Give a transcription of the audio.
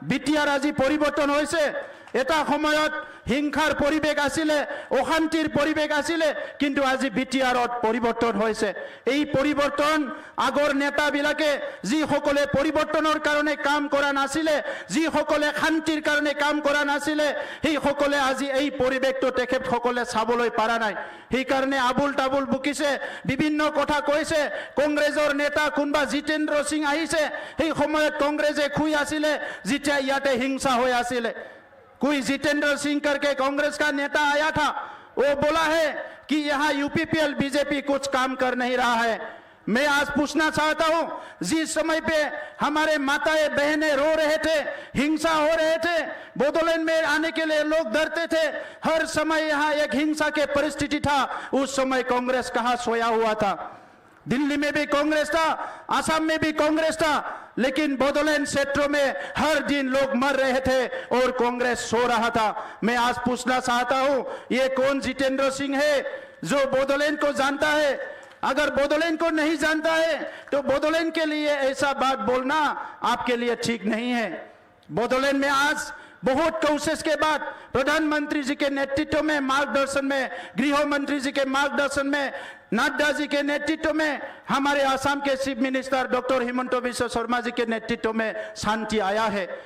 BTR আজি পৰিৱৰ্তন হৈছে। এটা সময়ত হিংসাৰ পৰিৱেশ আছিলে, অশান্তিৰ পৰিৱেশ আছিলে, কিন্তু আজি বিটিআৰত পৰিৱৰ্তন হৈছে। এই পৰিৱৰ্তন আগৰ নেতাবিলাকে যিসকলে পৰিৱৰ্তনৰ কাৰণে কাম কৰা নাছিলে, যিসকলে শান্তিৰ কাৰণে কাম কৰা নাছিলে, সেইসকলে আজি এই পৰিৱেশটো তেখেতসকলে চাবলৈ পৰা নাই। সেইকাৰণে আবুল তাবুল বকিছে, বিভিন্ন কথা কৈছে। কংগ্ৰেছৰ নেতা কোনবা জিতেন্দ্ৰ সিং আহিছে, সেই সময়ত কংগ্ৰেছে শুই আছিলে যেতিয়া ইয়াতে হিংসা হৈ আছিলে। कोई जितेंद्र सिंह करके कांग्रेस का नेता आया था, वो बोला है कि यहाँ यूपीपीएल बीजेपी कुछ काम कर नहीं रहा है। मैं आज पूछना चाहता हूँ, जिस समय पे हमारे माताएं बहनें रो रहे थे, हिंसा हो रहे थे, बोडोलैंड में आने के लिए लोग डरते थे, हर समय यहाँ एक हिंसा के परिस्थिति था, उस समय कांग्रेस कहाँ सोया हुआ था? दिल्ली में भी कांग्रेस था, असम में भी कांग्रेस था, लेकिन बोडोलैंड क्षेत्रों में हर दिन लोग मर रहे थे और कांग्रेस सो रहा था। मैं आज पूछना चाहता हूं, ये कौन जितेंद्र सिंह है जो बोडोलैंड को जानता है? अगर बोडोलैंड को नहीं जानता है तो बोडोलैंड के लिए ऐसा बात बोलना आपके लिए ठीक नहीं है। बोडोलैंड में आज बहुत कोशिश के बाद प्रधानमंत्री जी के नेतृत्व में, मार्गदर्शन में, गृह मंत्री जी के मार्गदर्शन में, नड्डा जी के नेतृत्व में, हमारे असम के chief minister doctor Himanta Biswa Sarma ji के नेतृत्व में शांति आया है।